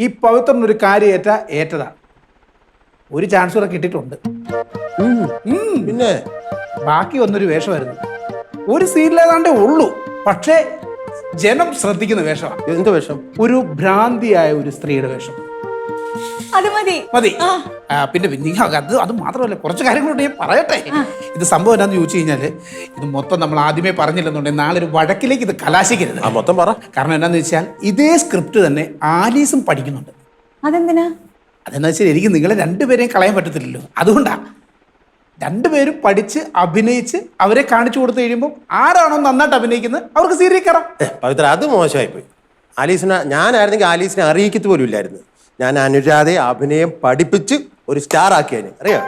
ഈ പവിത്രനൊരു കാര്യം ഏറ്റതാണ്. ഒരു ചാൻസ് കൂടെ കിട്ടിയിട്ടുണ്ട്. പിന്നെ ബാക്കി ഒന്നൊരു വേഷമായിരുന്നു. ഒരു സീനിലേതാണ്ടേ ഉള്ളൂ, പക്ഷേ ജനം ശ്രദ്ധിക്കുന്ന വേഷമാണ്. എന്ത് വേഷം? ഒരു ഭ്രാന്തിയായ ഒരു സ്ത്രീയുടെ വേഷം. അത് മതി. പിന്നെ അത് മാത്രമല്ല, കുറച്ച് കാര്യങ്ങളോട് ഞാൻ പറയട്ടെ. ഇത് സംഭവം എന്താണെന്ന് ചോദിച്ചു കഴിഞ്ഞാല്, ഇത് മൊത്തം നമ്മൾ ആദ്യമേ പറഞ്ഞില്ലെന്നുണ്ടെങ്കിൽ നാളെ ഒരു വഴക്കിലേക്ക് ഇത് കലാശിക്കരുത്. മൊത്തം പറ. കാരണം എന്താണെന്ന് വെച്ചാൽ ഇതേ സ്ക്രിപ്റ്റ് തന്നെ ആലീസും പഠിക്കുന്നുണ്ട്. അതെന്തിനാ? അതെന്താ വെച്ചാൽ എനിക്ക് നിങ്ങളെ രണ്ടുപേരെയും കളയാൻ പറ്റത്തില്ലല്ലോ, അതുകൊണ്ടാ. രണ്ടുപേരും പഠിച്ച് അഭിനയിച്ച് അവരെ കാണിച്ചു കൊടുത്തു കഴിയുമ്പോൾ ആരാണോ നന്നായിട്ട് അഭിനയിക്കുന്നത് അവർക്ക് സീരിയൽ കയറാം. പവിത്ര, അത് മോശമായി പോയി. ഞാനായിരുന്നെങ്കിൽ ആലീസിനെ അറിയിക്കത്ത് പോലും ഇല്ലായിരുന്നു. ഞാൻ അനുരാധയെ അഭിനയം പഠിപ്പിച്ച് ഒരു സ്റ്റാർ ആക്കിയാണ്. അറിയാം,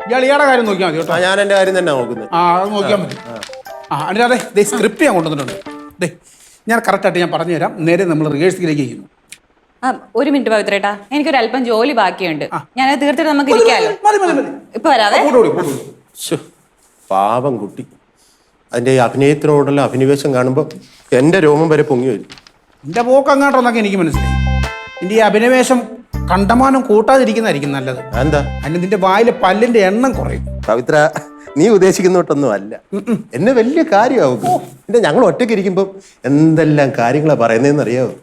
ഇയാളുടെ കാര്യം നോക്കിയാൽ മതി കേട്ടോ. ഞാൻ എൻ്റെ കാര്യം തന്നെ നോക്കുന്നത്. അത് നോക്കിയാൽ മതി. അനുരാധേ, സ്ക്രിപ്റ്റ് ഞാൻ കൊണ്ടുവന്നിട്ടുണ്ട്. ഞാൻ കറക്റ്റായിട്ട് ഞാൻ പറഞ്ഞു തരാം. നേരെ നമ്മൾ റിഹേഴ്സലിലേക്ക് ചെയ്യുന്നു. ഒരു മിനിറ്റ് പവിത്രേട്ടാ, എനിക്കൊരു അല്പം ജോലി ബാക്കിയുണ്ട്. ഞാനത് തീർത്തിട്ട് നമുക്ക് ഇരിക്കാമല്ലോ. ഇപ്പൊ വരാതെ. പാവം കുട്ടി, അതിൻ്റെ അഭിനയത്തിനോടുള്ള അഭിനിവേശം കാണുമ്പോൾ എൻ്റെ രോമം വരെ പൊങ്ങി വരും. എൻ്റെ പോക്ക് അങ്ങോട്ടെന്നൊക്കെ എനിക്ക് മനസ്സിലായി. നിന്റെ ഈ അഭിനിവേശം കണ്ടമാനം കൂട്ടാതിരിക്കുന്നതായിരിക്കും നല്ലത്. എന്താ? അതിന് നിന്റെ വായിലെ പല്ലിന്റെ എണ്ണം കുറയും. പവിത്ര, നീ ഉദ്ദേശിക്കുന്നോട്ടൊന്നും അല്ല. എന്നെ വലിയ കാര്യമാവും. എന്റെ ഞങ്ങൾ ഒറ്റയ്ക്ക് ഇരിക്കുമ്പോൾ എന്തെല്ലാം കാര്യങ്ങളാ പറയുന്നതെന്ന് അറിയാവോ?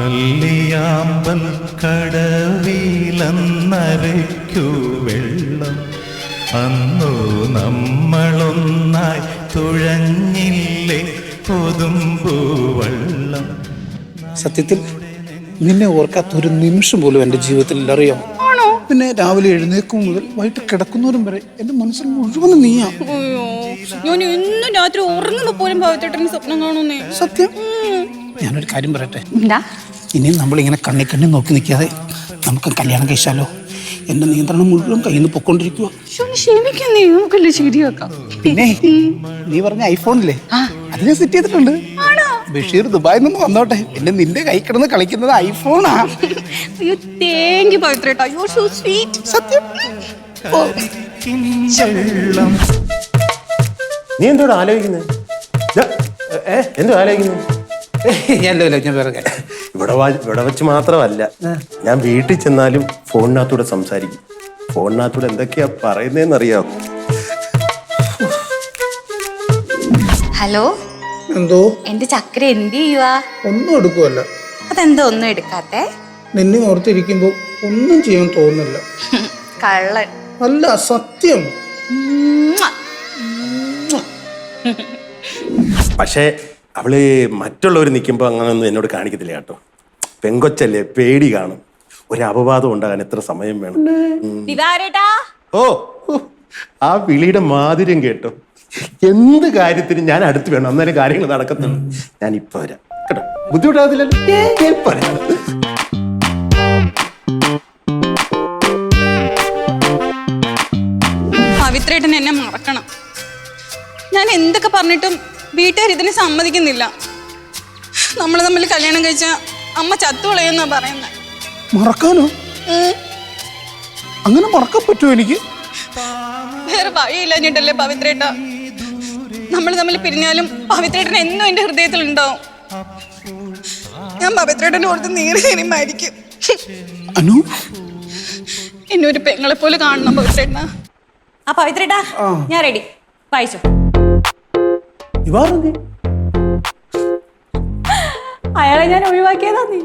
അല്ലിയാമ്പൽ കടവിലന്നരയ്ക്കു വെള്ളം അന്നു നമ്മളൊന്നായി തുഴഞ്ഞില്ലേ കൊതുമ്പുവെള്ളം. സത്യത്തിൽ നിന്നെ ഓർക്കാത്തൊരു നിമിഷം പോലും എൻ്റെ ജീവിതത്തിൽ അറിയാമോ? പിന്നെ രാവിലെ എഴുന്നേക്കും മുതൽ വൈകിട്ട് കിടക്കുന്നവരും വരെ എൻ്റെ മനസ്സിൽ മുഴുവൻ നീയാ. ഞാൻ ഇന്നും രാത്രി ഉറങ്ങുമ്പോ പോലും പവിത്രേട്ടന് സ്വപ്നം കാണുന്നേ. സത്യം. ഞാനൊരു കാര്യം പറയട്ടെ, ഇനിയും നമ്മളിങ്ങനെ കണ്ണി നോക്കി നിൽക്കാതെ നമുക്ക് കല്യാണം കഴിച്ചാലോ? എന്റെ നിയന്ത്രണം മുഴുവൻ കയ്യിൽ നിന്ന് പൊക്കോണ്ടിരിക്കുക. നമുക്കല്ലേ ശരിയാക്കാം. പിന്നെ നീ പറഞ്ഞ ഐഫോണില്ലേ, അതിനെ സെറ്റ് ചെയ്തിട്ടുണ്ട്. ബഷീർ ദുബായിൽ നിന്ന് വന്നോട്ടെ, പിന്നെ നിന്റെ കൈ കിടന്ന് കളിക്കുന്നത് ഐഫോണാ. സത്യം. നീ എന്തോട് ആലോചിക്കുന്നത്? എന്തോ ആലോചിക്കുന്നത്? ഇവിടെ വെച്ച് മാത്രമല്ല, ഞാൻ വീട്ടിൽ ചെന്നാലും ഫോണിനകത്തൂടെ സംസാരിക്കും. ഫോണിനകത്തൂടെ എന്തൊക്കെയാ പറയുന്നതെന്ന് അറിയാമോ? ഹലോ, എന്തോ എന്റെ ചക്കര എന്ത് ചെയ്യുവാ? ഒന്നും എടുക്കുവല്ല. അതെന്തോ ഒന്നും എടുക്കാത്തെ? നിന്നെ ഓർത്തിരിക്കുമ്പോ ഒന്നും ചെയ്യാൻ തോന്നില്ല. കള്ളൻ. അല്ല, സത്യം. പക്ഷേ അവള് മറ്റുള്ളവർ നിൽക്കുമ്പോൾ അങ്ങനൊന്നും എന്നോട് കാണിക്കത്തില്ല കേട്ടോ. പെങ്കൊച്ചല്ലേ, പേടി കാണും. ഒരു അപവാദം ഉണ്ടാകാൻ എത്ര സമയം വേണം? ഓ, ആ വിളിയുടെ മാധുര്യം കേട്ടോ. എന്ത് കാര്യത്തിനും ഞാൻ അടുത്ത് വേണം, അന്നേരം കാര്യങ്ങൾ നടക്കത്തുള്ളൂ. ഞാൻ ഇപ്പൊ വരാം കേട്ടോ, ബുദ്ധിമുട്ടാകത്തില്ലല്ലോ. പവിത്രേട്ടൻ എന്നെ മറക്കണം. ഞാൻ എന്തൊക്കെ പറഞ്ഞിട്ടും വീട്ടുകാർ ഇതിന് സമ്മതിക്കുന്നില്ല. നമ്മൾ തമ്മിൽ കല്യാണം കഴിച്ച അമ്മ ചത്തുകളയെന്നാ പറയുന്നത്. മറക്കാനോ? അങ്ങനെ മറക്കാൻ പറ്റുമോ എനിക്ക്? വേറെ വഴിയില്ലാഞ്ഞിട്ടല്ലേ പവിത്രേട്ട. നമ്മൾ തമ്മിൽ പിരിഞ്ഞാലും പവിത്രേട്ടൻ എന്നും എന്റെ ഹൃദയത്തിൽ ഉണ്ടാവും. ഞാൻ പവിത്രേട്ടനെ ഓർത്ത് നീറി മരിക്കും. എന്നെ ഒരു പെങ്ങളെ പോലെ കാണണം പവിത്രേട്ട. ആ പവിത്രേട്ടാ, ഞാൻ റെഡി. വായിച്ചോ. അയാളെ ഞാൻ ഒഴിവാക്കിയതാ. നീ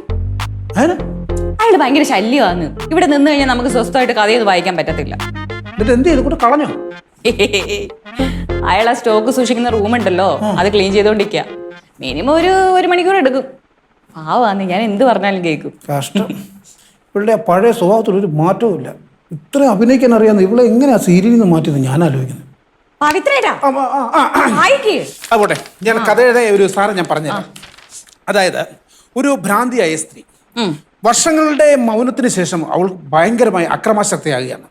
അയാള് ഭയങ്കര ശല്യമാണ്. ഇവിടെ നിന്ന് കഴിഞ്ഞാൽ നമുക്ക് സ്വസ്ഥമായിട്ട് കഥയൊന്നും വായിക്കാൻ പറ്റത്തില്ല. കളഞ്ഞോ? അയാൾ ആ സ്റ്റോക്ക് സൂക്ഷിക്കുന്ന റൂമുണ്ടല്ലോ, അത് ക്ലീൻ ചെയ്തോണ്ടിരിക്കുക. മിനിമം ഒരു മണിക്കൂർ എടുക്കും. പാവാന്ന്, ഞാൻ എന്ത് പറഞ്ഞാലും കേൾക്കും. കഷ്ടം. ഇവളുടെ പഴയ സ്വഭാവത്തിൽ ഒരു മാറ്റവും ഇല്ല. ഇത്ര അഭിനയിക്കാൻ അറിയാവുന്ന ഇവളെ എങ്ങനെയാ സീരിയലിൽ നിന്ന് മാറ്റിയത് ഞാൻ ആലോചിക്കുന്നത്. പോട്ടെ, ഞാൻ കഥയുടെ ഒരു സാരം ഞാൻ പറഞ്ഞുതരാം. അതായത് ഒരു ഭ്രാന്തിയായ സ്ത്രീ വർഷങ്ങളുടെ മൗനത്തിന് ശേഷം അവൾ ഭയങ്കരമായി അക്രമാസക്തയാകുകയാണ്.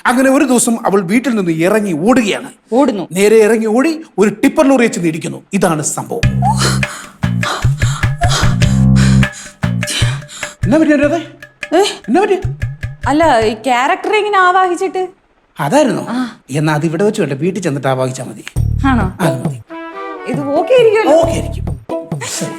അങ്ങനെ ഒരു ദിവസം അവൾ വീട്ടിൽ നിന്ന് ഇറങ്ങി ഓടുകയാണ്. നേരെ ഇറങ്ങി ഓടി ഒരു ടിപ്പർ ലോറി വെച്ച് ഇടിക്കുന്നു. ഇതാണ് സംഭവം. എന്നാ പറ്റി? അല്ല, ഈ ക്യാരക്ടർ ഇങ്ങനെ ആവാഹിച്ചിട്ട് അതായിരുന്നു. എന്നാ അത് ഇവിടെ വെച്ച് വേണ്ട, വീട്ടിൽ ചെന്നിട്ട് ആവാഹിച്ചാൽ മതി. ആണോ? അത് മതി. ഇത് ഓക്കെ ആയിരിക്കുമല്ലോ. ഓക്കെ ആയിരിക്കും. ശരി.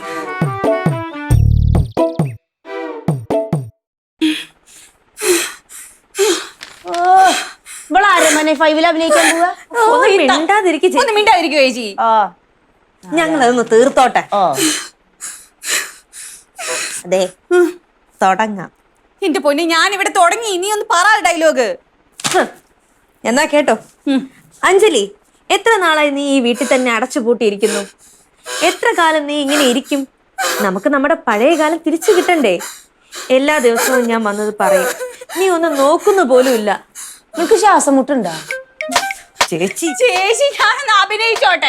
ഇവളാരമനെ 5-ൽ അഭിനയിക്കാൻ പോവാ? ഒന്ന് മിണ്ടാതിരിക്കുവോ ചേച്ചി? ഞങ്ങളതൊന്ന് തീർത്തോട്ടെ. അതെ, തുടങ്ങാം. എന്റെ പൊന്നി, ഞാൻ ഇവിടെ തുടങ്ങി. ഇനി ഒന്ന് പറ ഡയലോഗ്. എന്നാ കേട്ടോ. അഞ്ജലി, എത്ര നാളായി നീ ഈ വീട്ടിൽ തന്നെ അടച്ചുപൂട്ടിയിരിക്കുന്നു? എത്ര കാലം നീ ഇങ്ങനെ ഇരിക്കും? നമുക്ക് നമ്മുടെ പഴയ കാലം തിരിച്ചു കിട്ടണ്ടേ? എല്ലാ ദിവസവും ഞാൻ വന്നത് പറയും, നീ ഒന്ന് നോക്കുന്നു പോലും ഇല്ല. നിനക്ക് ശ്വാസം മുട്ടുണ്ടോ? ചേച്ചി ചേച്ചി, ഞാനൊന്ന് അഭിനയിച്ചോട്ടെ.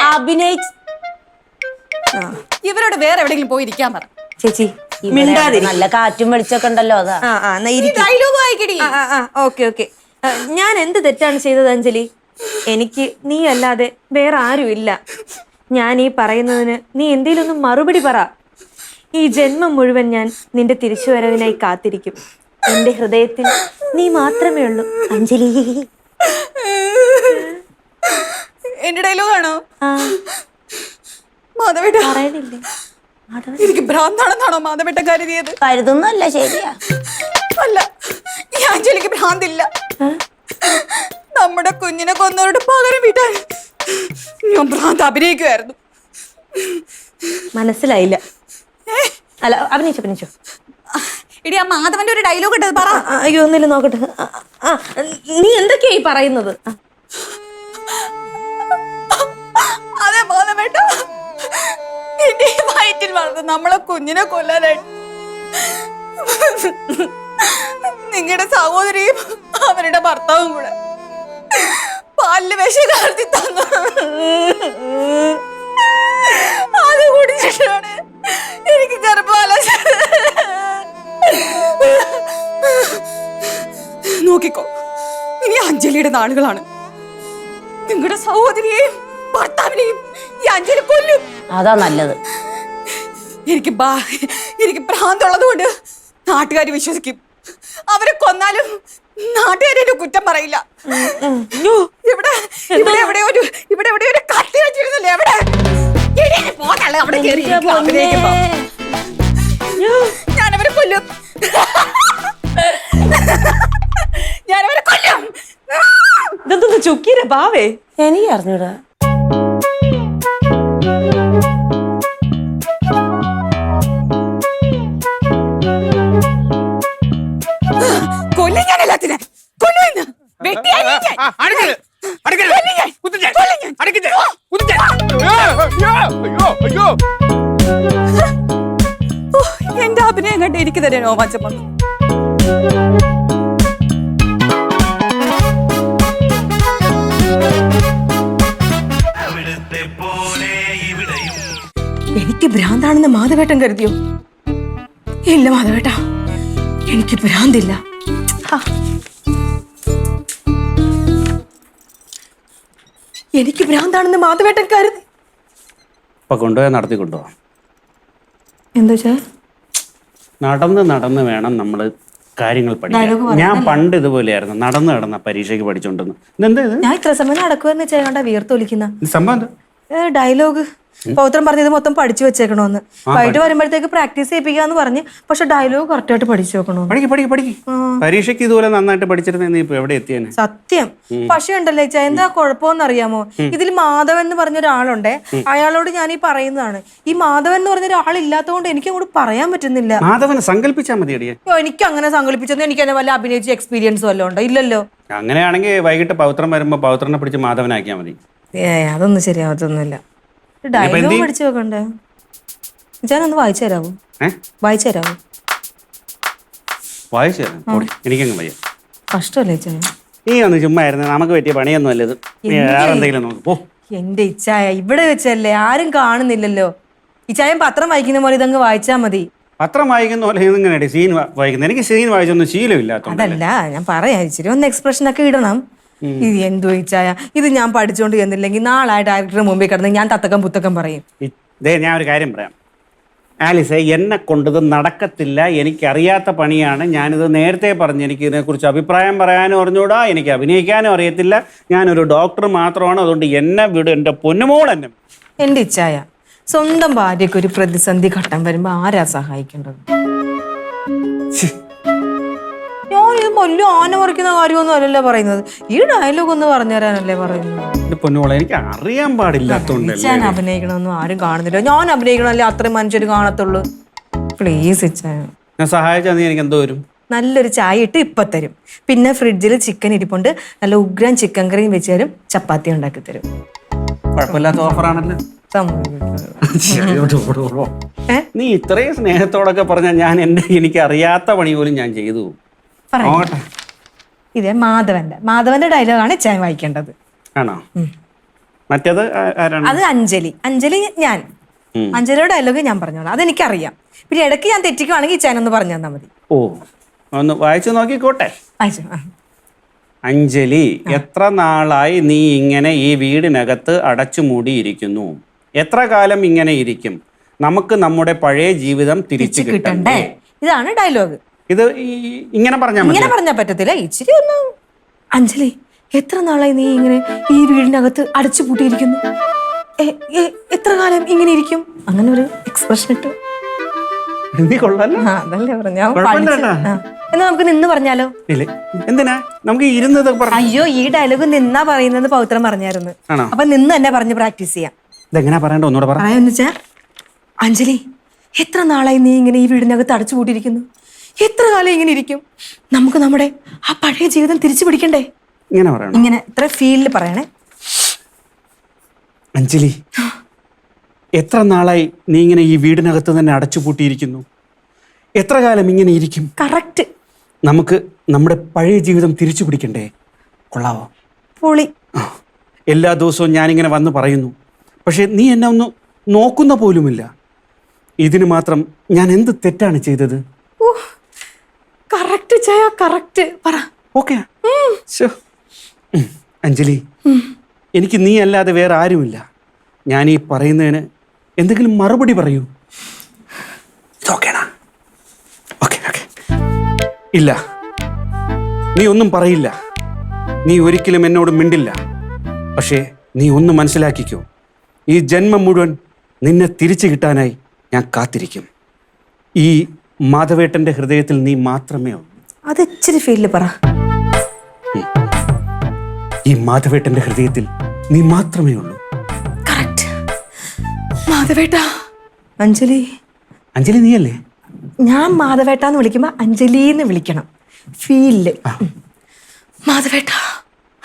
ഇവരോട് വേറെ എവിടെയെങ്കിലും പോയി ഇരിക്കാൻ പറ. ചേച്ചി നല്ല കാറ്റും വെളിച്ചൊക്കെ ഉണ്ടല്ലോ. അതാ ഡയലോഗ് വായിക്കടി. ഓക്കെ. ഞാൻ എന്ത് തെറ്റാണ് ചെയ്തത് അഞ്ജലി? എനിക്ക് നീ അല്ലാതെ വേറെ ആരും ഇല്ല. ഞാൻ ഈ പറയുന്നതിന് നീ എന്തേലും ഒന്ന് മറുപടി പറ. ഈ ജന്മം മുഴുവൻ ഞാൻ നിന്റെ തിരിച്ചുവരവിനായി കാത്തിരിക്കും. എന്റെ ഹൃദയത്തിൽ നീ മാത്രമേ ഉള്ളൂ അഞ്ജലി. എന്റെ ഡയലോഗ് ആണോ? പറയണില്ലേ? എനിക്ക് ഭ്രാന്താണെന്നാണോ മാധവേട്ട കരുതിയത്? കരുതുന്നല്ല, ശരിയാ. അല്ല, ഈ അഞ്ജലിക്ക് ഭ്രാന്തില്ല. നമ്മുടെ കുഞ്ഞിനെ കൊന്നവരോട് പകരം വീട്ടാൻ ഞാൻ ഭ്രാന്ത് അഭിനയിക്കുമായിരുന്നു. മനസ്സിലായില്ല. അല്ല, അഭിനയിച്ചോ. ഇടി, ആ മാധവന്റെ ഒരു ഡയലോഗ് ഇട്ടത് പറ. അയ്യോ, ഒന്നില്ല, നോക്കട്ടെ. നീ എന്തൊക്കെയായി പറയുന്നത്? അതെ മാധവേട്ട, എന്റെ വയറ്റിൽ വളർന്ന് നമ്മളെ കുഞ്ഞിനെ കൊല്ലാനായിട്ട് നിങ്ങളുടെ സഹോദരിയും അവരുടെ ഭർത്താവും കൂടെ പാലില് വിഷം കലർത്തി തന്നു. അത് കുടിച്ചിട്ടാണ് എനിക്ക് ഗർഭാലം. നോക്കിക്കോ, ഇനി അഞ്ജലിയുടെ നാളുകളാണ്. നിങ്ങളുടെ സഹോദരിയെയും ഭർത്താവിനെയും ഈ അഞ്ജലി കൊല്ലും. അതാ നല്ലത്. എനിക്ക് ഭ്രാന്തുള്ളത് കൊണ്ട് നാട്ടുകാർ വിശ്വസിക്കും. അവരെ കൊന്നാലും നാട്ടുകാരെ കുറ്റം പറയില്ല. ഇവിടെ ഒരു കത്തി വെച്ചിരുന്നില്ലേ? എവിടെ? ഞാനവരെ കൊല്ലും. ഇതൊന്ന് ചുക്കിര പാവേ. എനിക്ക് അറിഞ്ഞൂടാ. കൊല്ലും ഞാൻ എല്ലാത്തിനെ. കൊല്ലുമെന്ന് എന്റെ അഭിനയം കണ്ട് എനിക്ക് തന്നെ രോമാഞ്ചം വന്നു. എനിക്ക് ഭ്രാന്താണെന്ന് മാധവേട്ടൻ കരുതിയോ? ഇല്ല മാധവേട്ട, എനിക്ക് ഭ്രാന്തില്ല. എനിക്ക് ഭ്രാന്താണെന്ന് മാധവേട്ടൻ കരുതി. ഇപ്പൊ കൊണ്ടുപോയാൽ നടത്തിക്കൊണ്ടുപോവാം. എന്താ വെച്ചാ? നടന്ന് വേണം നമ്മൾ കാര്യങ്ങൾ പഠിക്കാൻ. ഞാൻ പണ്ട് ഇതുപോലെയായിരുന്നു, നടന്ന പരീക്ഷയ്ക്ക് പഠിച്ചോണ്ടിരുന്നു. ഇതെന്താ ഇത്? ഞാൻ ഇത്ര സമയം നടക്കുമെന്ന് വെച്ചാൽ വീർത്തൊലിക്കുന്ന സംഭവം എന്താ? ഡയലോഗ് പൗത്രം പറഞ്ഞത് മൊത്തം പഠിച്ചു വെച്ചേക്കണോന്ന്. വൈകിട്ട് വരുമ്പോഴത്തേക്ക് പ്രാക്ടീസ് ചെയ്യിപ്പിക്കാന്ന് പറഞ്ഞ്, പക്ഷെ ഡയലോഗ് കറക്റ്റ് ആയിട്ട് പഠിച്ചു വെക്കണോന്ന്. പഠിക്ക്. പരീക്ഷയ്ക്ക് ഇതുപോലെ നന്നായിട്ട് പഠിച്ചിരുന്ന ഇപ്പൊ എവിടെ എത്തിയേനെ? സത്യം. പക്ഷെ ഉണ്ടല്ലേ ചാ, എന്താ കുഴപ്പമെന്ന് അറിയാമോ? ഇതിൽ മാധവൻ എന്ന് പറഞ്ഞ ഒരാളുണ്ട്. അയാളോട് ഞാൻ ഈ പറയുന്നതാണ്, ഈ മാധവൻ എന്ന് പറഞ്ഞ ഒരാളില്ലാത്തതുകൊണ്ട് എനിക്ക് അങ്ങോട്ട് പറയാൻ പറ്റുന്നില്ല. മാധവനെ സങ്കല്പിച്ചാൽ മതി അടിയെ. എനിക്ക് അങ്ങനെ സങ്കല്പിച്ചൊന്നും എനിക്ക് തന്നെ വല്ല അഭിനയിച്ച എക്സ്പീരിയൻസ് വല്ലതും ഉണ്ടോ? ഇല്ലല്ലോ. അങ്ങനെയാണെങ്കിൽ വൈകിട്ട് പൗത്രം വരുമ്പോ പൗത്രനെ പിടിച്ച് മാധവനാക്കിയാൽ മതി. അതൊന്നും ശരിയാവത്തൊന്നുമില്ല. ഡയലോഗ് പഠിച്ചു വെക്കണ്ടേ? ഞാനൊന്ന് വായിച്ചു തരാമോ? വായിച്ചു തരാമോ? വായിച്ചു തരാം. എനിക്കങ്ങ് വയ്യ. കഷ്ടമല്ലേ ചായ? നീ ഒന്ന് ചുമ്മാ ആയിരുന്നു, നമുക്ക് പറ്റിയ പണിയൊന്നും അല്ലത്. വേറെ എന്തെങ്കിലും നോക്ക് പോ. എന്റെ ഇച്ചായ ഇവിടെ വെച്ചല്ലേ, ആരും കാണുന്നില്ലല്ലോ. ഇച്ചായം പത്രം വായിക്കുന്ന പോലെ ഇതങ്ങ് വായിച്ചാ മതി. പത്രം വായിക്കുന്ന പോലെ ഇങ്ങനെ സീൻ വായിക്കുന്നത്. എനിക്ക് സീൻ വായിച്ചൊന്നും ശീലമില്ലാത്ത. അതല്ല ഞാൻ പറയാ, ഇച്ചിരി ഒന്ന് എക്സ്പ്രഷൻ ഒക്കെ ഇടണം. ഇത് എന്തോ ഇച്ചായ, ഇത് ഞാൻ പഠിച്ചോണ്ട് ചെന്നില്ലെങ്കിൽ നാളെ ഡയറക്ടറുടെ മുമ്പിൽ കിടന്ന് ഞാൻ തത്തക്കം പുത്തക്കം പറയും. ഞാൻ ഒരു കാര്യം പറയാം. ആലിസെ, എന്നെ കൊണ്ടത് നടക്കത്തില്ല. എനിക്കറിയാത്ത പണിയാണ്. ഞാനിത് നേരത്തെ പറഞ്ഞു. എനിക്ക് ഇതിനെക്കുറിച്ച് അഭിപ്രായം പറയാനും അറിഞ്ഞൂടാ, എനിക്ക് അഭിനയിക്കാനും അറിയത്തില്ല. ഞാനൊരു ഡോക്ടർ മാത്രമാണ്. അതുകൊണ്ട് എന്നെ വിട്, എൻ്റെ പൊന്നുമോൾ എന്നെ. എന്റെ ഇച്ഛായ, സ്വന്തം ഭാര്യയ്ക്ക് ഒരു പ്രതിസന്ധി ഘട്ടം വരുമ്പോ ആരാ സഹായിക്കേണ്ടത്? ഞാനിത് വലിയ ആന പറിക്കുന്ന കാര്യമൊന്നും അല്ലല്ലോ പറയുന്നത്. ഈ ഡയലോഗ് ഒന്ന് പറഞ്ഞു തരാനല്ലേ പറയുന്നത്. പൊന്നുമോളെ, എനിക്ക് അറിയാൻ പാടില്ലാത്തോണ്ടല്ലേ. ഞാൻ അഭിനയിക്കണമെന്നും ആരും കാണുന്നില്ല. ഞാൻ അഭിനയിക്കണമല്ലേ അത്രയും മനുഷ്യർ കാണത്തുള്ളൂ. പ്ലീസ് ഇച്ഛായ. ഞാൻ സഹായിച്ചാൽ നീ എനിക്ക് എന്തോ വരും? നല്ലൊരു ചായ ഇട്ട് ഇപ്പൊ തരും. പിന്നെ ഫ്രിഡ്ജിൽ ചിക്കൻ ഇരിപ്പുണ്ട്. നല്ല ഉഗ്രൻ ചിക്കൻ കറിയും വെച്ച് തരും. ചപ്പാത്തി ഉണ്ടാക്കി തരും. കുഴപ്പമില്ലാത്ത ഓഫറാണല്ലോ. നീ ഇത്രയും സ്നേഹത്തോടൊക്കെ പറഞ്ഞാൽ ഞാൻ എനിക്ക് അറിയാത്ത പണി പോലും ഞാൻ ചെയ്തു. ഇതേ മാധവന്റെ ഡയലോഗാണ് ചായ വായിക്കേണ്ടത്. ആണോ? മറ്റേത് അത് അഞ്ജലി ഞാൻ അഞ്ജലിയുടെ ഡയലോഗ് ഞാൻ പറഞ്ഞോളാം. അതെനിക്കറിയാം. പിന്നെ ഇടയ്ക്ക് ഞാൻ തെറ്റിക്കുവാണെങ്കിൽ ചാനൊന്ന് പറഞ്ഞു തന്നാൽ മതി. ഓ, ഒന്ന് വായിച്ചു നോക്കിക്കോട്ടെ. അഞ്ജലി, എത്ര നാളായി നീ ഇങ്ങനെ ഈ വീടിനകത്ത് അടച്ചു മൂടിയിരിക്കുന്നു? എത്ര കാലം ഇങ്ങനെ ഇരിക്കും? നമുക്ക് നമ്മുടെ പഴയ ജീവിതം തിരിച്ചു കിട്ടണ്ടേ? ഇതാണ് ഡയലോഗ്. ഇത് ഇങ്ങനെ പറഞ്ഞാൽ പറ്റത്തില്ല. ഇച്ചിരി ഒന്ന്. അഞ്ജലി, എത്ര നാളായി നീ ഇങ്ങനെ ഈ വീടിനകത്ത് അടച്ചു പൂട്ടിയിരിക്കുന്നു? എത്ര കാലം ഇങ്ങനെ ഇരിക്കും? അങ്ങനെ ഒരു എക്സ്പ്രഷൻ ഇട്ടു. അതല്ലേ പറഞ്ഞ. എന്നാ നമുക്ക് നിന്ന് പറഞ്ഞാലോ? എന്തിനാ നമുക്ക് ഇരുന്നത്? അയ്യോ, ഈ ഡയലോഗ് നിന്നാ പറയുന്നത് പൗത്രം പറഞ്ഞായിരുന്നു. അപ്പൊ നിന്ന് തന്നെ പറഞ്ഞ് പ്രാക്ടീസ് ചെയ്യാം. പറയാന്ന് വെച്ചാ, അഞ്ജലി, എത്ര നാളായി നീ ഇങ്ങനെ ഈ വീടിനകത്ത് അടച്ചു പൂട്ടിയിരിക്കുന്നു? എത്ര കാലം ഇങ്ങനെ ഇരിക്കും? നമുക്ക് നമ്മുടെ ആ പഴയ ജീവിതം തിരിച്ചു പിടിക്കണ്ടേ? ഇങ്ങനെ ഇത്ര ഫീലിൽ പറയണേ. അഞ്ജലി, എത്ര നാളായി നീ ഇങ്ങനെ ഈ വീടിനകത്ത് തന്നെ അടച്ചു പൂട്ടിയിരിക്കുന്നു? എത്ര കാലം ഇങ്ങനെ ഇരിക്കും? കറക്റ്റ്. നമുക്ക് നമ്മുടെ പഴയ ജീവിതം തിരിച്ചു പിടിക്കണ്ടേ? കൊള്ളാവോ? പൊളി. എല്ലാ ദിവസവും ഞാനിങ്ങനെ വന്ന് പറയുന്നു, പക്ഷെ നീ എന്നെ ഒന്ന് നോക്കുന്ന പോലുമില്ല. ഇതിന് മാത്രം ഞാൻ എന്ത് തെറ്റാണ് ചെയ്തത്? കറക്റ്റ് ചായ, കറക്റ്റ്. പറ. ഓക്കെ അഞ്ജലി, എനിക്ക് നീ അല്ലാതെ വേറെ ആരുമില്ല. ഞാൻ ഈ പറയുന്നതിന് എന്തെങ്കിലും മറുപടി പറയൂ. ഇല്ല, നീ ഒന്നും പറയില്ല. നീ ഒരിക്കലും എന്നോട് മിണ്ടില്ല. പക്ഷേ നീ ഒന്ന് മനസ്സിലാക്കിക്കോ, ഈ ജന്മം മുഴുവൻ നിന്നെ തിരിച്ചു കിട്ടാനായി ഞാൻ കാത്തിരിക്കും. ഈ മാധവേട്ടന്റെ ഹൃദയത്തിൽ നീ മാത്രമേ ഉള്ളൂ. അത് ഇച്ചിരി ഫീലിൽ പറ. ഈ മാധവേട്ടന്റെ ഹൃദയത്തിൽ നീ മാത്രമേ ഉള്ളൂ. കറക്റ്റ്. മാധവേട്ട. അഞ്ജലി. അഞ്ജലി നീയല്ലേ? ഞാൻ മാധവേട്ടാന്ന് വിളിക്കുമ്പോ അഞ്ജലിന്ന് വിളിക്കണം. ഫീലില്. മാധവേട്ട.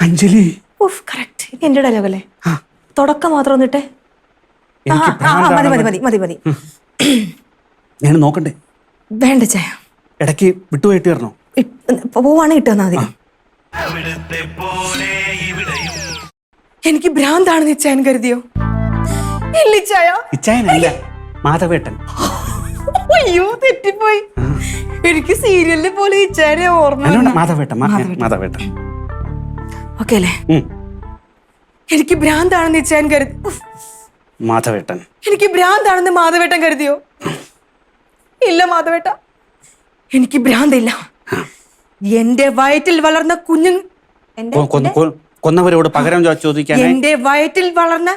അഞ്ജലി. ഓഫ്, കറക്റ്റ്. എന്റെ ഡയലോഗ് അല്ലേ? തുടക്കം മാത്രം ഒന്നിട്ടെ. മതി. ഞാൻ നോക്കണ്ടേ? വേണ്ട ചായ. ഇടയ്ക്ക് വിട്ടുപോയിട്ട് തരണോ? പോവാണ് ഇട്ടെന്നാ മതി. എനിക്ക് ഭ്രാന്താണെന്ന് ഇച്ചായൻ കരുതിയോ? ഇല്ല ചായ. ഇച്ചായനല്ല, മാധവേട്ടൻ. അയ്യോ, തെറ്റിപ്പോയി. എനിക്ക് സീരിയലിനെ പോലെ ഇച്ചായനെ ഓർമ്മ. മാധവേട്ടൻ. ഓക്കെ അല്ലേ? എനിക്ക് ഭ്രാന്താണെന്ന് ഇച്ചായൻ കരുതി. മാധവേട്ടൻ. എനിക്ക് ഭ്രാന്താണെന്ന് മാധവേട്ടൻ കരുതിയോ? ഇല്ല മാധവേട്ട, എനിക്ക് ഭ്രാന്തില്ല. എന്റെ വയറ്റിൽ വളർന്ന കൊന്നവരോട് പകരം ചോദിക്കാൻ, എന്റെ വയറ്റിൽ വളർന്ന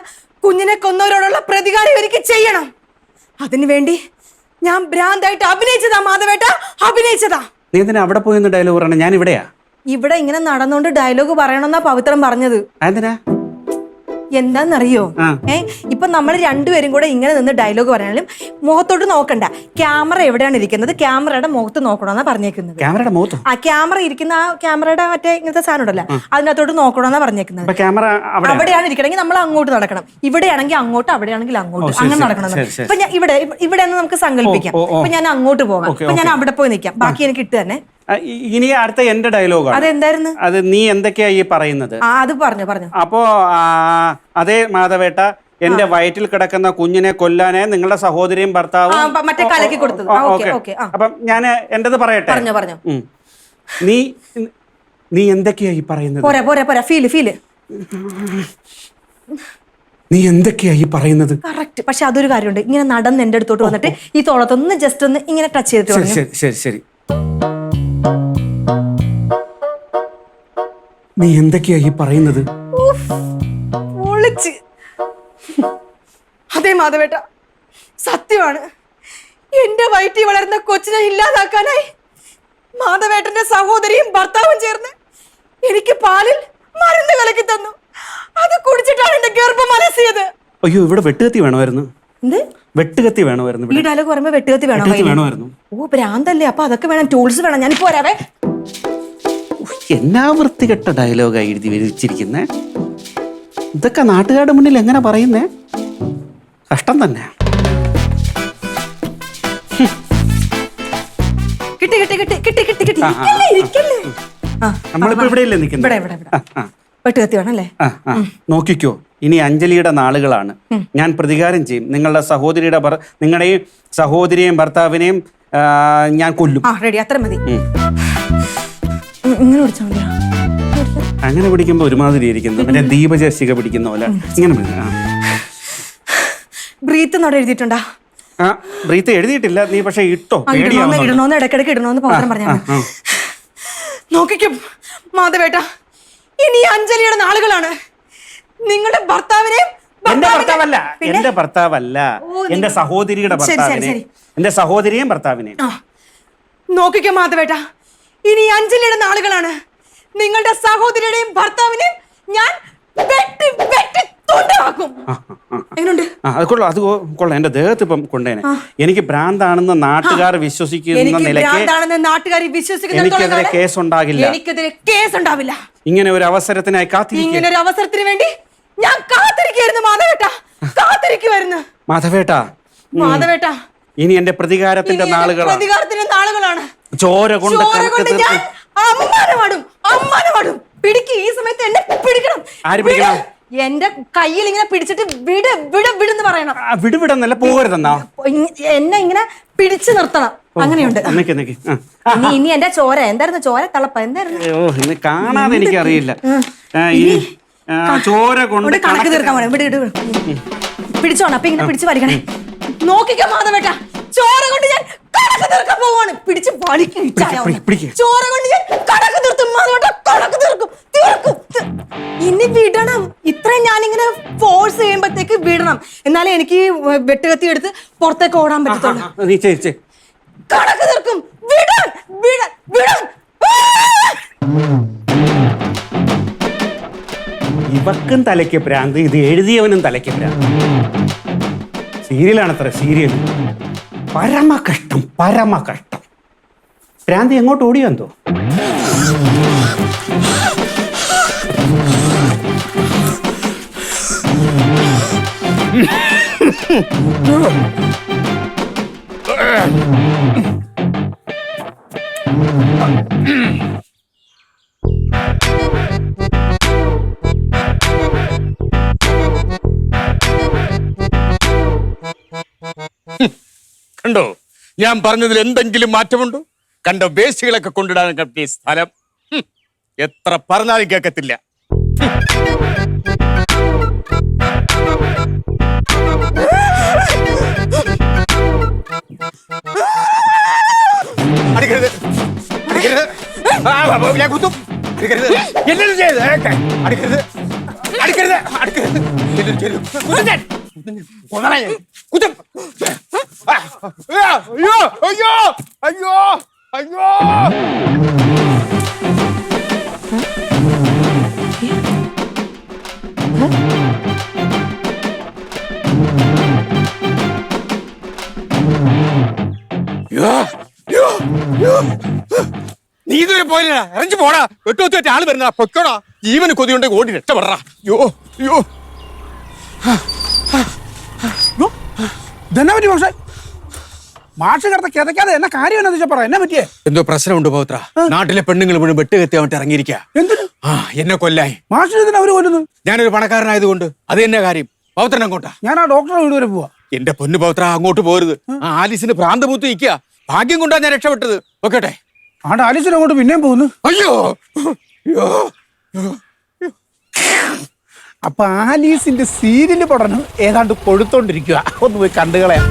കുഞ്ഞിനെ കൊന്നവരോടുള്ള പ്രതികാരം എനിക്ക് ചെയ്യണം. അതിനുവേണ്ടി ഞാൻ ഭ്രാന്തായിട്ട് അഭിനയിച്ചതാ മാധവേട്ട, അഭിനയിച്ചതാ. നീ എന്തിനാ അവിടെ പോയി ഡയലോഗ് പറയണ? ഞാൻ ഇവിടെയാ. ഇവിടെ ഇങ്ങനെ നടന്നുകൊണ്ട് ഡയലോഗ് പറയണമെന്നാ പവിത്രം പറഞ്ഞത്. എന്തിനാ? എന്താന്നറിയോ? ഇപ്പൊ നമ്മൾ രണ്ടുപേരും കൂടെ ഇങ്ങനെ നിന്ന് ഡയലോഗ് പറയാനും മുഖത്തോട്ട് നോക്കണ്ട. ക്യാമറ എവിടെയാണ് ഇരിക്കുന്നത്, ക്യാമറയുടെ മുഖത്ത് നോക്കണമെന്നാ പറഞ്ഞേക്കുന്നത്. ക്യാമറയുടെ മുഖത്ത്? ആ ക്യാമറ ഇരിക്കുന്ന ആ ക്യാമറയുടെ മറ്റേ ഇങ്ങനത്തെ സാധനം ഉണ്ടല്ലോ, അതിനകത്തോട്ട് നോക്കണമെന്നാ പറഞ്ഞേക്കുന്നത്. അവിടെയാണ് ഇരിക്കണമെങ്കിൽ നമ്മൾ അങ്ങോട്ട് നടക്കണം. ഇവിടെയാണെങ്കിൽ അങ്ങോട്ട്, അവിടെയാണെങ്കിൽ അങ്ങോട്ട്, അങ്ങനെ നടക്കണം. ഇപ്പൊ ഞാൻ ഇവിടെ നമുക്ക് സങ്കല്പിക്കാം. ഇപ്പൊ ഞാൻ അങ്ങോട്ട് പോകാം. ഇപ്പൊ ഞാൻ അവിടെ പോയി നിൽക്കാം. ബാക്കി എനിക്ക് ഇട്ട് തന്നെ. ഇനി അടുത്ത എന്റെ ഡയലോഗ്. അതെന്തായിരുന്നു? അത് നീ എന്തൊക്കെയാ ഈ പറയുന്നത്? അത് പറഞ്ഞു. അപ്പോ അതേ മാധവേട്ട, എന്റെ വയറ്റിൽ കിടക്കുന്ന കുഞ്ഞിനെ കൊല്ലാനേ നിങ്ങളുടെ സഹോദരിയും ഭർത്താവും മറ്റേ കലക്കി കൊടുത്തത്. അപ്പം ഞാൻ എന്റേത് പറയട്ടെ? പറഞ്ഞു. നീ എന്തൊക്കെയാ ഈ പറയുന്നത്? പോരാ. ഫീല്. നീ എന്തൊക്കെയാ ഈ പറയുന്നത്? കറക്റ്റ്. പക്ഷെ അതൊരു കാര്യമുണ്ട്, ഇങ്ങനെ നടന്ന് എന്റെ അടുത്തോട്ട് വന്നിട്ട് ഈ തോളത്തൊന്ന് ജസ്റ്റ് ഒന്ന് ഇങ്ങനെ ടച്ച് ചെയ്തിട്ട് ശരി പറഞ്ഞു. ശരി ശരി ശരി. നീ എന്തൊക്കെയാ ഈ പറയുന്നത്? പൊളിച്ച്. അതെ മാധവേട്ട, സത്യമാണ്. എന്റെ വയറ്റിൽ വളർന്ന കൊച്ചിനെ ഇല്ലാതാക്കാനായി മാധവേട്ടന്റെ സഹോദരിയും ഭർത്താവും ചേർന്ന് എനിക്ക് പാലിൽ മരുന്ന് കലക്കി തന്നു. അത് കുടിച്ചിട്ടാണ് എന്റെ ഗർഭം അലസിയത്. അയ്യോ, ഇവിടെ വെട്ടുകത്തി വേണമായിരുന്നു. എന്ത് വെട്ടുകത്തി വേണമായിരുന്നു. ഈ ഡയലോഗ് പറയുമ്പോ വെട്ടുകത്തി വേണോ? വേണമായിരുന്നു. ഓ ഭ്രാന്തല്ലേ, അപ്പൊ അതൊക്കെ വേണം, ടൂൾസ് വേണം. ഞാനിപ്പോ വരാവേ. എന്നാ വൃത്തികെട്ട ഡയലോഗാ എഴുതി വെച്ചിരിക്കുന്നേ. ഇതൊക്കെ നാട്ടുകാരുടെ മുന്നിൽ എങ്ങനെ പറയുന്നേ? കഷ്ടം തന്നെ. കിട്ടി കിട്ടി കിട്ടി കിട്ടി കിട്ടി കിട്ടി. ഇരിക്കല്ലേ, ഇരിക്കല്ലേ. നമ്മളിപ്പോ ഇവിടെയല്ലേ നിൽക്കുന്നത്? ഇവിടെ ഇവിടെ ഇവിടെ വെട്ടുകത്തി വേണം അല്ലേ? നോക്കിക്കോ, ഇനി അഞ്ജലിയുടെ നാളുകളാണ്. ഞാൻ പ്രതികാരം ചെയ്യും. നിങ്ങളുടെ നിങ്ങളുടെയും സഹോദരിയെയും ഭർത്താവിനെയും ഞാൻ കൊല്ലും. റെഡി, അത്ര മതി. ഇങ്ങനെ പിടിച്ചാ മതിയാ? അങ്ങനെ പിടിക്കുമ്പോ ഒരുമാതിരി ഇരിക്കുന്നു, മറ്റേ ദീപചർശിക പിടിക്കുന്ന പോലെ ഇങ്ങനെ ബ്രീത്ത് അവിടെ എഴുതിയിട്ടുണ്ടാ? ബ്രീത്ത് എഴുതിയിട്ടില്ല. നീ പക്ഷെ ഇട്ടോ? ഇടണോന്ന് ഇടക്കിടക്ക് ഇടണോന്ന് പൗത്രം പറഞ്ഞാ. നോക്കിക്കും മാധവേട്ട, ഇനി അഞ്ജലിയുടെ നാളുകളാണ്. നിങ്ങളുടെ ഭർത്താവിനെയും എന്റെ ഭർത്താവല്ല, എന്റെ സഹോദരിയുടെ ഭർത്താവിനെ, എന്റെ സഹോദരിയെയും ഭർത്താവിനെയും. നോക്കിക്കോ മാധവേട്ട, ഇനി അഞ്ജലിയുടെ നാളുകളാണ്. നിങ്ങളുടെ സഹോദരിയുടെയും ഭർത്താവിനെയും ഞാൻ വെട്ടി വെട്ടി തുണ്ടാക്കും. എങ്ങനെയുണ്ട്? അത് കൊള്ളാം. എന്റെ ദേഹത്ത് ഇപ്പം കൊണ്ടേനെ. എനിക്ക് ഭ്രാന്താണെന്ന് നാട്ടുകാർ വിശ്വസിക്കുന്ന നിലയ്ക്ക് എനിക്കെതിരെ കേസ് ഉണ്ടാകില്ല. എനിക്കെതിരെ കേസ് ഉണ്ടാവില്ല. ഇങ്ങനെ ഒരു അവസരത്തിനായി ഇങ്ങനെ ഒരു അവസരത്തിന് വേണ്ടി ഞാൻ കാത്തിരിക്കുകയായിരുന്നു മാധവേട്ട, കാത്തിരിക്കുവായിരുന്നു മാധവേട്ട. ഇനി എന്റെ പ്രതികാരത്തിന്റെ നാളുകളാണ്. ചോര കൊണ്ട് ഞാൻ അമ്മാനമാടും. പിടിക്ക്, ഈ സമയത്ത് എന്നെ പിടിക്കണം. ആര് പിടിക്കണം? എന്റെ കയ്യിൽ ഇങ്ങനെ പിടിച്ചിട്ട് വിടെന്ന് പറയണം. വിടുവിടെന്നല്ല, പോകരുതെന്നാ. എന്നെ ഇങ്ങനെ പിടിച്ചു നിർത്തണം. അങ്ങനെയുണ്ട്. ഇനി എന്റെ ചോര എന്തായിരുന്നു? ചോര തളപ്പ എന്തായിരുന്നു? കാണാതെ എനിക്കറിയില്ല. ഈ ചോര കൊണ്ട് കണക്ക് തീർക്കാൻ വേണം. പിടിച്ചോണം. അപ്പൊ ഇങ്ങനെ പിടിച്ച് വലിക്കണേ. നോക്കിക്കോ മാധവേട്ട, ചോര കൊണ്ട് ഞാൻ കണക്ക് തീർക്കാൻ പോവാണ്. പിടിച്ച് വലിക്കും. ചോര കൊണ്ട് ഞാൻ കണക്ക് തീർത്തും മാധവേട്ട, കണക്ക് തീർക്കും. ഇനി വിടണം. ഇത്രയും ഞാനിങ്ങനെ ഫോഴ്സ് ചെയ്യുമ്പോഴത്തേക്ക് വിടണം. എന്നാലേ എനിക്ക് വെട്ടുകത്തി എടുത്ത് പുറത്തേക്ക് ഓടാൻ പറ്റത്തുള്ളൂ. കണക്ക് തീർക്കും. വിടാൻ വിടാൻ വിടാൻ. ഇവക്കും തലയ്ക്ക് ഭ്രാന്ത്, ഇത് എഴുതിയവനും തലയ്ക്ക് ഭ്രാന്ത്. സീരിയലാണത്ര, സീരിയൽ. പരമ കഷ്ടം. ഭ്രാന്തി എങ്ങോട്ട് ഓടിയോ എന്തോ. കണ്ടോ, ഞാൻ പറഞ്ഞതിൽ എന്തെങ്കിലും മാറ്റമുണ്ടോ? കണ്ടോ, വേസ്റ്റുകളൊക്കെ കൊണ്ടിടാൻ പറ്റിയ സ്ഥലം. എത്ര പറഞ്ഞാലും കേൾക്കത്തില്ല. അടിക്കരുത്, അടിക്കരുത്, ഞാൻ കുത്തും. അടിക്കരുത്, എല്ലാം ചെയ്ത് അടിക്കരുത്, അടിക്കരുത്, അടിക്കരുത്, എല്ലാം ചെയ്തു കുത്തും. അയ്യോ അയ്യോ അയ്യോ അയ്യോ. നീ ഇതുവരെ പോയില്ല, ഇറങ്ങി പോടാ. വെട്ടുവെച്ച് ആള് വരുന്ന പൊക്കോടാ. ജീവന് കൊതിയുണ്ട്, ഓടി രക്ഷപ്പെടാ. യോ യോ ഇതെന്നാ പറ്റി മാഷേ? മാഷ് കിടന്ന് കിതക്കാതെ എന്നെ കാര്യം എന്നാ പറ, എന്നെ പറ്റിയേ? എന്തോ പ്രശ്നമുണ്ട് പൗത്ര. നാട്ടിലെ പെണ്ണുങ്ങൾ മുഴുവൻ വെട്ടുകത്തി അവട്ട് ഇറങ്ങിയിരിക്കുക. എന്തിനു? എന്നെ കൊല്ലായി. മാഷിന് ഇതിനെ അവര് കൊല്ലുന്നു? ഞാനൊരു പണക്കാരനായതുകൊണ്ട്. അത് തന്നെ കാര്യം. പൗത്രൻ അങ്ങോട്ടാ. ഞാൻ ആ ഡോക്ടറെ വീട് വരെ പോവാ. എന്റെ പൊന്നു പൗത്ര, അങ്ങോട്ട് പോരുത്. ആലീസിന് ഭ്രാന്ത് പൂത്ത് നിൽക്കുക. ഭാഗ്യം കൊണ്ടാ ഞാൻ രക്ഷപ്പെട്ടത്. ഓക്കേട്ടെ. ആണ്ട് ആലീസിന് അങ്ങോട്ട് പിന്നെയും പോകുന്നു. അയ്യോ അപ്പൊ ആലീസിന്റെ സീരിയല് പഠനം ഏതാണ്ട് കൊഴുത്തോണ്ടിരിക്കുക. ഒന്ന് പോയി കണ്ടുകളയാം.